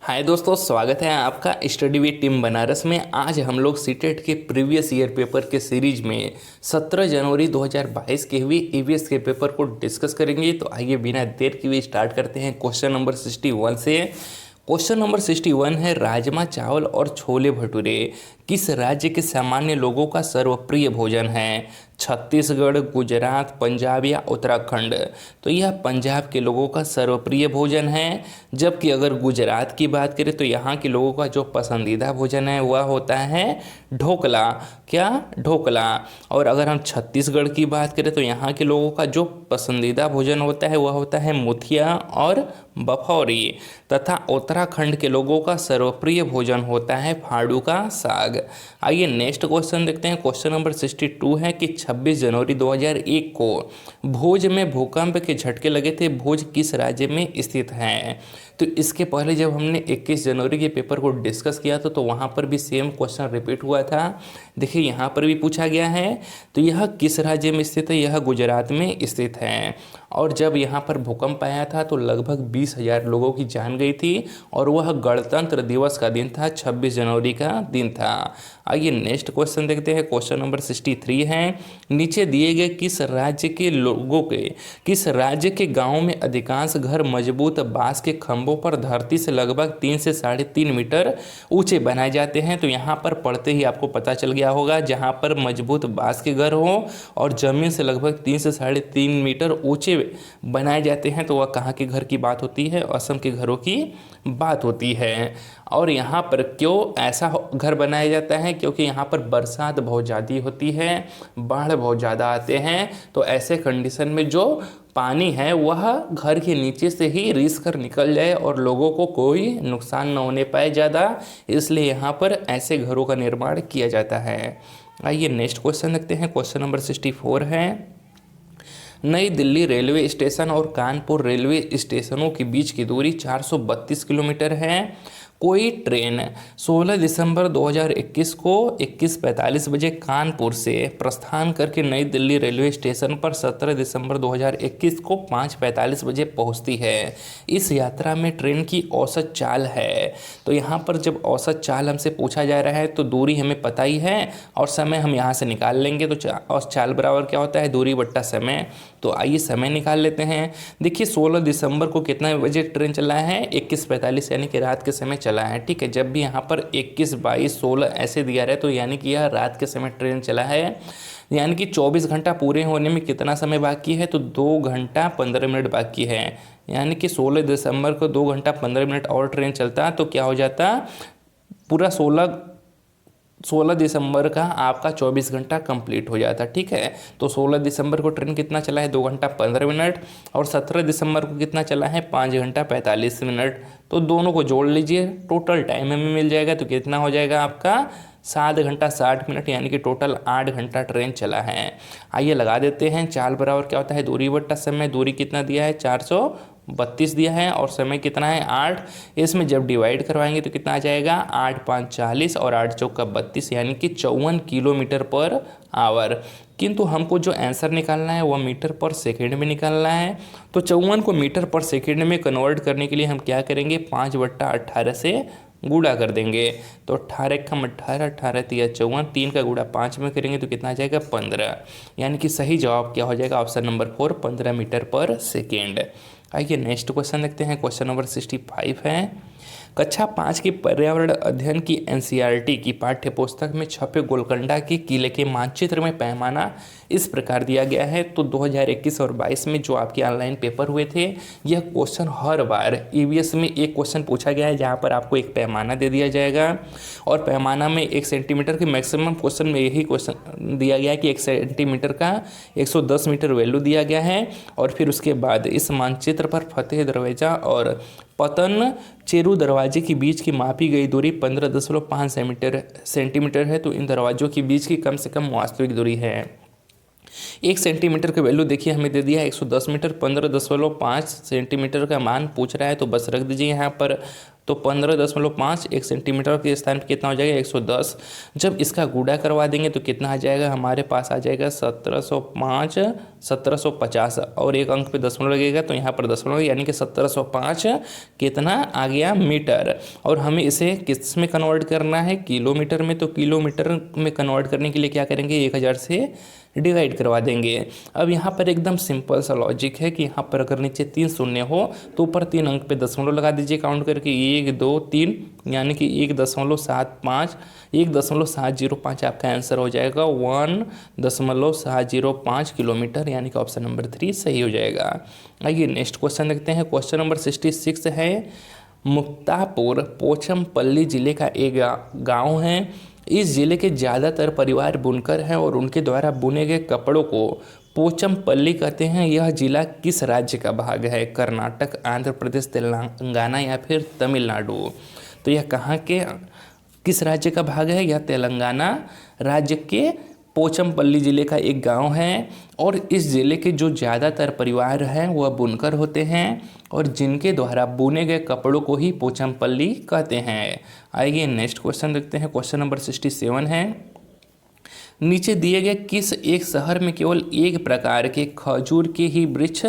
हाय दोस्तों, स्वागत है आपका स्टडी विद टीम बनारस में। आज हम लोग सीटेट के प्रीवियस ईयर पेपर के सीरीज में 17 जनवरी 2022 के हुए ईवीएस के पेपर को डिस्कस करेंगे। तो आइए बिना देर किए स्टार्ट करते हैं क्वेश्चन नंबर 61 से। क्वेश्चन नंबर 61 है, राजमा चावल और छोले भटूरे किस राज्य के सामान्य लोगों का सर्वप्रिय भोजन है? छत्तीसगढ़, गुजरात, पंजाब या उत्तराखंड? तो यह पंजाब के लोगों का सर्वप्रिय भोजन है। जबकि अगर गुजरात की बात करें तो यहाँ के लोगों का जो पसंदीदा भोजन है वह होता है ढोकला। क्या? ढोकला। और अगर हम छत्तीसगढ़ की बात करें तो यहाँ के लोगों का जो पसंदीदा भोजन होता है वह होता है मुठिया और बफौरी। तथा उत्तराखंड के लोगों का सर्वप्रिय भोजन होता है फाड़ू का साग। आइए नेक्स्ट क्वेश्चन देखते हैं। क्वेश्चन नंबर 62 है कि 26 जनवरी 2001 को भुज में भूकंप के झटके लगे थे। भुज किस राज्य में स्थित है? तो इसके पहले जब हमने 21 जनवरी के पेपर को डिस्कस किया था तो वहाँ पर भी सेम क्वेश्चन रिपीट हुआ था। देखिए यहाँ पर भी पूछा गया है। तो यह किस राज्य में स्थित है? यह गुजरात में स्थित है। और जब यहाँ पर भूकंप आया था तो लगभग 20,000 लोगों की जान गई थी और वह गणतंत्र दिवस का दिन था, 26 जनवरी का दिन था। आइए नेक्स्ट क्वेश्चन देखते हैं। क्वेश्चन नंबर 63 है, नीचे दिए गए किस राज्य के गांवों में अधिकांश घर मजबूत बांस के खंभों पर धरती से लगभग 3 से 3.5 मीटर ऊंचे बनाए जाते हैं? तो यहाँ पर पढ़ते ही आपको पता चल गया होगा, जहाँ पर मजबूत बांस के घर हो और जमीन से लगभग 3 से 3.5 मीटर ऊंचे बनाए जाते हैं तो वह कहाँ के घर की बात होती है? असम के घरों की बात होती है। और यहाँ पर क्यों ऐसा घर बनाया जाता है? क्योंकि यहाँ पर बरसात बहुत ज़्यादा होती है, बाढ़ बहुत ज़्यादा आते हैं। तो ऐसे कंडीशन में जो पानी है वह घर के नीचे से ही रिस कर निकल जाए और लोगों को कोई नुकसान न होने पाए ज़्यादा, इसलिए यहाँ पर ऐसे घरों का निर्माण किया जाता है। आइए नेक्स्ट क्वेश्चन देखते हैं। क्वेश्चन नंबर 64 है, नई दिल्ली रेलवे स्टेशन और कानपुर रेलवे स्टेशनों के बीच की दूरी 432 किलोमीटर है। कोई ट्रेन 16 दिसंबर 2021 को 21:45 बजे कानपुर से प्रस्थान करके नई दिल्ली रेलवे स्टेशन पर 17 दिसंबर 2021 को 5:45 बजे पहुंचती है। इस यात्रा में ट्रेन की औसत चाल है। तो यहाँ पर जब औसत चाल हमसे पूछा जा रहा है तो दूरी हमें पता ही है और समय हम यहाँ से निकाल लेंगे। तो औसत चाल बराबर क्या होता है? दूरी बट्टा समय। तो आइए समय निकाल लेते हैं। देखिए 16 दिसंबर को कितना बजे ट्रेन चला है? 21:45 यानी कि रात के समय चला है। ठीक है, जब भी यहाँ पर 21, 22, 16 ऐसे दिया रहे तो यानी कि यह रात के समय ट्रेन चला है। यानी कि 24 घंटा पूरे होने में कितना समय बाकी है? तो 2 घंटा 15 मिनट बाकी है। यानी कि 16 दिसंबर को 2 घंटा 15 मिनट और ट्रेन चलता तो क्या हो जाता? पूरा 16 दिसंबर का आपका 24 घंटा कंप्लीट हो जाता। ठीक है, तो 16 दिसंबर को ट्रेन कितना चला है? 2 घंटा 15 मिनट। और 17 दिसंबर को कितना चला है? 5 घंटा 45 मिनट। तो दोनों को जोड़ लीजिए, टोटल टाइम हमें मिल जाएगा। तो कितना हो जाएगा आपका? 7 घंटा 60 मिनट, यानी कि टोटल 8 घंटा ट्रेन चला है। आइए लगा देते हैं। चाल बराबर क्या होता है? दूरी बट्टा समय। दूरी कितना दिया है? 432 दिया है और समय कितना है? 8। इसमें जब डिवाइड करवाएंगे तो कितना आ जाएगा? 8 5 40 और 8 चौका 32, यानी कि 54 किलोमीटर पर आवर। किंतु हमको जो आंसर निकालना है वह मीटर पर सेकेंड में निकालना है। तो 54 को मीटर पर सेकेंड में कन्वर्ट करने के लिए हम क्या करेंगे? 5/18 से गुणा कर देंगे। तो 18 कम 18, 18 तिया 54, 3 का गुणा 5 में करेंगे तो कितना आ जाएगा? 15। यानी कि सही जवाब क्या हो जाएगा? ऑप्शन नंबर 4, 15 मीटर पर सेकेंड। आइए नेक्स्ट क्वेश्चन देखते हैं। क्वेश्चन नंबर 65 है, कक्षा 5 की पर्यावरण अध्ययन की एनसीईआरटी की पाठ्य पुस्तक में छपे गोलकुंडा के किले के मानचित्र में पैमाना इस प्रकार दिया गया है। तो 2021 और 22 में जो आपके ऑनलाइन पेपर हुए थे, यह क्वेश्चन हर बार ईवीएस में एक क्वेश्चन पूछा गया है जहां पर आपको एक पैमाना दे दिया जाएगा और पैमाना में 1 सेंटीमीटर के मैक्सिमम क्वेश्चन में यही क्वेश्चन दिया गया है कि 1 सेंटीमीटर का 110 मीटर वैल्यू दिया गया है। और फिर उसके बाद इस मानचित्र पर फतेह दरवाजा और पतन चेरू दरवाजे के बीच की मापी गई दूरी 15.5 सेंटीमीटर है। तो इन दरवाजों के बीच की कम से कम वास्तविक दूरी है। 1 सेंटीमीटर का वैल्यू देखिए हमें दे दिया है 110 मीटर। 15.5 सेंटीमीटर का मान पूछ रहा है तो बस रख दीजिए यहाँ पर। तो 15.5 1 सेंटीमीटर के स्थान पे कितना हो जाएगा 110। जब इसका गुणा करवा देंगे तो कितना आ जाएगा, हमारे पास आ जाएगा 1705 1750 और एक अंक पे दशमलव लगेगा तो यहाँ पर दशमलव यानी कि 1705 कितना आ गया मीटर। और हमें इसे किस में कन्वर्ट करना है, किलोमीटर में। तो किलोमीटर में कन्वर्ट करने के लिए क्या करेंगे, 1000 से डिवाइड करवा देंगे। अब यहाँ पर एकदम सिंपल सा लॉजिक है कि यहाँ पर अगर नीचे 3 शून्य हो तो ऊपर 3 अंक पे दशमलव लगा दीजिए काउंट करके 1 2 3 यानी कि 1.75 1.705 आपका आंसर हो जाएगा 1.705 किलोमीटर, यानी कि ऑप्शन नंबर 3 सही हो जाएगा। आइए नेक्स्ट क्वेश्चन देखते हैं। क्वेश्चन नंबर 66 है, मुक्तापुर पोचमपल्ली जिले का एक गाँव है। इस जिले के ज़्यादातर परिवार बुनकर हैं और उनके द्वारा बुने गए कपड़ों को पोचमपल्ली कहते हैं। यह जिला किस राज्य का भाग है, कर्नाटक, आंध्र प्रदेश, तेलंगाना या फिर तमिलनाडु। तो यह कहाँ के किस राज्य का भाग है, यह तेलंगाना राज्य के पोचमपल्ली जिले का एक गांव है और इस जिले के जो ज़्यादातर परिवार हैं वह बुनकर होते हैं और जिनके द्वारा बुने गए कपड़ों को ही पोचमपल्ली कहते हैं। आइए नेक्स्ट क्वेश्चन देखते हैं। क्वेश्चन नंबर 67 है, नीचे दिए गए किस एक शहर में केवल एक प्रकार के खजूर के ही वृक्ष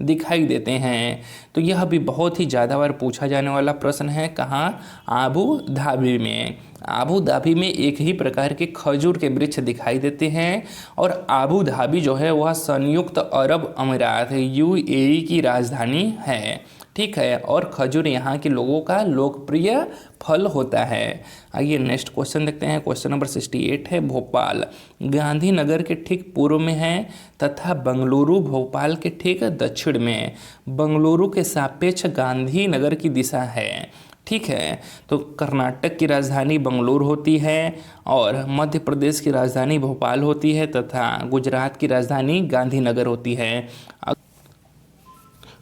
दिखाई देते हैं। तो यह भी बहुत ही ज़्यादा बार पूछा जाने वाला प्रश्न है। कहाँ, आबू धाबी में। आबू धाबी में एक ही प्रकार के खजूर के वृक्ष दिखाई देते हैं और आबू धाबी जो है वह संयुक्त अरब अमीरात UAE की राजधानी है, ठीक है। और खजूर यहाँ के लोगों का लोकप्रिय फल होता है। आइए नेक्स्ट क्वेश्चन देखते हैं। क्वेश्चन नंबर 68 है, भोपाल गांधीनगर के ठीक पूर्व में है तथा बंगलुरु भोपाल के ठीक दक्षिण में। बंगलुरु के सापेक्ष गांधीनगर की दिशा है, ठीक है। तो कर्नाटक की राजधानी बंगलुरु होती है और मध्य प्रदेश की राजधानी भोपाल होती है तथा गुजरात की राजधानी गांधीनगर होती है।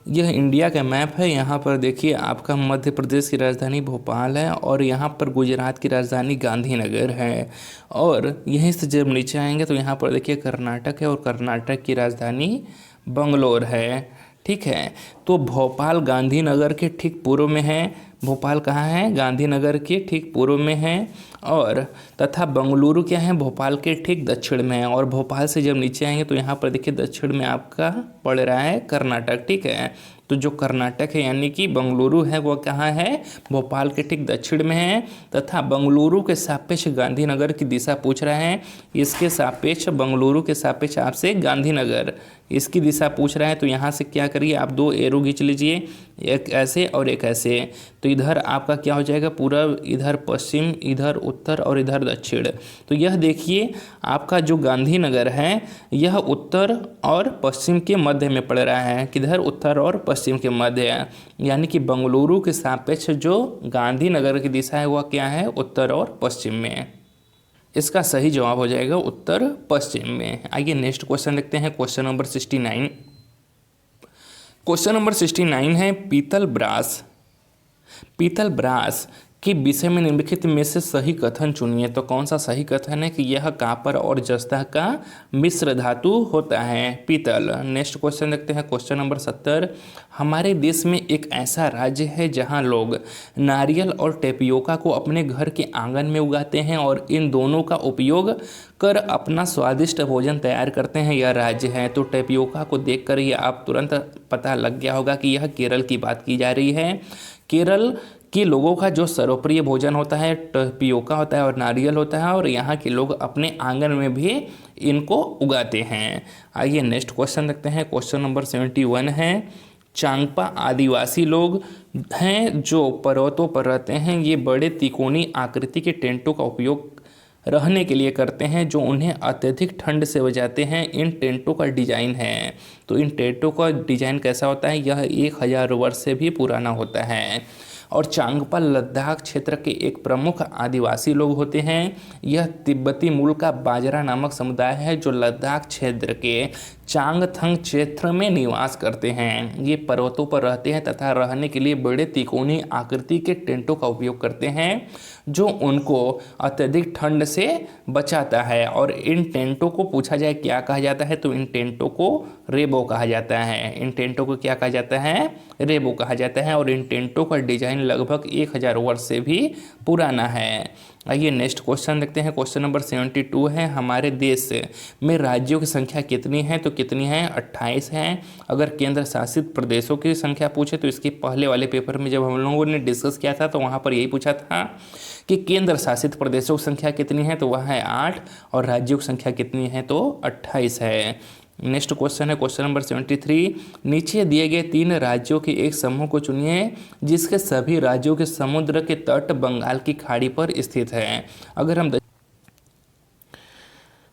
यह इंडिया का मैप है। यहाँ पर देखिए आपका मध्य प्रदेश की राजधानी भोपाल है और यहाँ पर गुजरात की राजधानी गांधीनगर है और यहीं से जब नीचे आएंगे तो यहाँ पर देखिए कर्नाटक है और कर्नाटक की राजधानी बंगलोर है, ठीक है। तो भोपाल गांधीनगर के ठीक पूर्व में है। भोपाल कहाँ है, गांधीनगर के ठीक पूर्व में है और तथा बंगलुरु क्या है, भोपाल के ठीक दक्षिण में है। और भोपाल से जब नीचे आएंगे तो यहाँ पर देखिए दक्षिण में आपका पड़ रहा है कर्नाटक, ठीक है। तो जो कर्नाटक है यानी कि बंगलुरु है वह कहाँ है, भोपाल के ठीक दक्षिण में है तथा बंगलुरु के सापेक्ष गांधीनगर की दिशा पूछ रहा है। इसके सापेक्ष बंगलुरु के सापेक्ष आपसे गांधीनगर इसकी दिशा पूछ रहा है। तो यहाँ से क्या करिए आप 2 एरो खींच लीजिए, एक ऐसे और एक ऐसे। तो इधर आपका क्या हो जाएगा, पूर्व, इधर पश्चिम, इधर उत्तर और इधर दक्षिण। तो यह देखिए आपका जो गांधीनगर है यह उत्तर और पश्चिम के मध्य में पड़ रहा है। किधर, उत्तर और पश्चिम के मध्य, यानी कि बंगलुरु के सापेक्ष जो गांधीनगर की दिशा है वह क्या है, उत्तर और पश्चिम में। इसका सही जवाब हो जाएगा उत्तर पश्चिम में। आइए नेक्स्ट क्वेश्चन देखते हैं। Question number 69। क्वेश्चन नंबर 69 है, पीतल ब्रास के विषय में निम्नलिखित में से सही कथन चुनिए। तो कौन सा सही कथन है कि यह कॉपर और जस्ता का मिश्र धातु होता है, पीतल। नेक्स्ट क्वेश्चन देखते हैं। क्वेश्चन नंबर 70, हमारे देश में एक ऐसा राज्य है जहां लोग नारियल और टेपियोका को अपने घर के आंगन में उगाते हैं और इन दोनों का उपयोग कर अपना स्वादिष्ट भोजन तैयार करते हैं। यह राज्य है। तो टेपियोका को देखकर ही आप तुरंत पता लग गया होगा कि यह केरल की बात की जा रही है। केरल के लोगों का जो सर्वप्रिय भोजन होता है टेपियोका होता है और नारियल होता है और यहाँ के लोग अपने आंगन में भी इनको उगाते हैं। आइए नेक्स्ट क्वेश्चन देखते हैं। क्वेश्चन नंबर 71 है, चांगपा आदिवासी लोग हैं जो पर्वतों पर रहते हैं। ये बड़े तिकोनी आकृति के टेंटों का उपयोग रहने के लिए करते हैं जो उन्हें अत्यधिक ठंड से बचाते हैं। इन टेंटों का डिजाइन है। तो इन टेंटों का डिजाइन कैसा होता है, यह 1000 वर्ष से भी पुराना होता है। और चांगपा लद्दाख क्षेत्र के एक प्रमुख आदिवासी लोग होते हैं। यह तिब्बती मूल का बाजरा नामक समुदाय है जो लद्दाख क्षेत्र के चांगथंग क्षेत्र में निवास करते हैं। ये पर्वतों पर रहते हैं तथा रहने के लिए बड़े तिकोनी आकृति के टेंटों का उपयोग करते हैं जो उनको अत्यधिक ठंड से बचाता है। और इन टेंटों को पूछा जाए क्या कहा जाता है, तो इन टेंटों को रेबो कहा जाता है। इन टेंटों को क्या कहा जाता है? रेबो कहा जाता है। और इन टेंटों का डिजाइन लगभग 1000 वर्ष से भी पुराना है। आइए नेक्स्ट क्वेश्चन देखते हैं। क्वेश्चन नंबर 72 है, हमारे देश में राज्यों की संख्या कितनी है? तो कितनी है? 28 है। अगर केंद्र शासित प्रदेशों की संख्या पूछे तो इसके पहले वाले पेपर में जब हम लोगों ने डिस्कस किया था तो वहाँ पर यही पूछा था कि केंद्र शासित प्रदेशों की संख्या कितनी है, तो वह है 8 और राज्यों की संख्या कितनी है, तो 28 है। नेक्स्ट क्वेश्चन है क्वेश्चन नंबर 73, नीचे दिए गए 3 राज्यों के एक समूह को चुनिए जिसके सभी राज्यों के समुद्र के तट बंगाल की खाड़ी पर स्थित है। अगर हम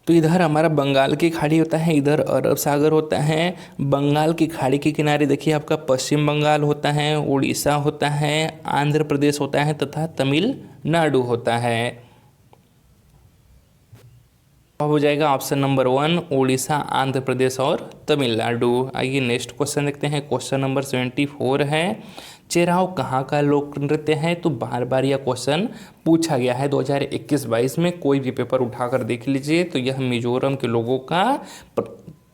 तो इधर हमारा बंगाल की खाड़ी होता है, इधर अरब सागर होता है। बंगाल की खाड़ी के किनारे देखिए आपका पश्चिम बंगाल होता है, उड़ीसा होता है, आंध्र प्रदेश होता है तथा तमिलनाडु होता है। अब हो जाएगा ऑप्शन नंबर 1 उड़ीसा, आंध्र प्रदेश और तमिलनाडु। आइए नेक्स्ट क्वेश्चन देखते हैं। क्वेश्चन नंबर 74 है, चेराव कहाँ का लोक नृत्य है? तो बार बार यह क्वेश्चन पूछा गया है 2021-22 में, कोई भी पेपर उठाकर देख लीजिए। तो यह मिजोरम के लोगों का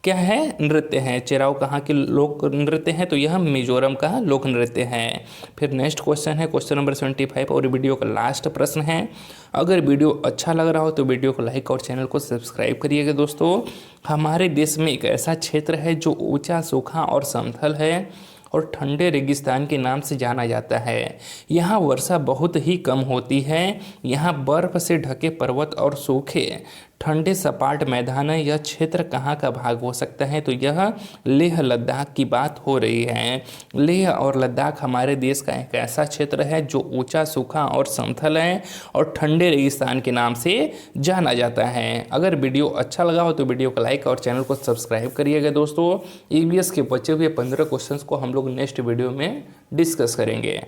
क्या है? नृत्य है। चेराव कहाँ के लोक नृत्य है? तो यह मिजोरम का लोक नृत्य है। फिर नेक्स्ट क्वेश्चन है क्वेश्चन नंबर 75 और वीडियो का लास्ट प्रश्न है। अगर वीडियो अच्छा लग रहा हो तो वीडियो को लाइक और चैनल को सब्सक्राइब करिएगा। दोस्तों, हमारे देश में एक ऐसा क्षेत्र है जो ऊंचा, सूखा और समतल है और ठंडे रेगिस्तान के नाम से जाना जाता है। यहाँ वर्षा बहुत ही कम होती है। यहाँ बर्फ से ढके पर्वत और सूखे ठंडे सपाट मैदान है। यह क्षेत्र कहाँ का भाग हो सकता है? तो यह लेह लद्दाख की बात हो रही है। लेह और लद्दाख हमारे देश का एक ऐसा क्षेत्र है जो ऊंचा, सूखा और समतल है और ठंडे रेगिस्तान के नाम से जाना जाता है। अगर वीडियो अच्छा लगा हो तो वीडियो को लाइक और चैनल को सब्सक्राइब करिएगा। दोस्तों, ईवीएस के बचे हुए 15 क्वेश्चंस को हम लोग नेक्स्ट वीडियो में डिस्कस करेंगे।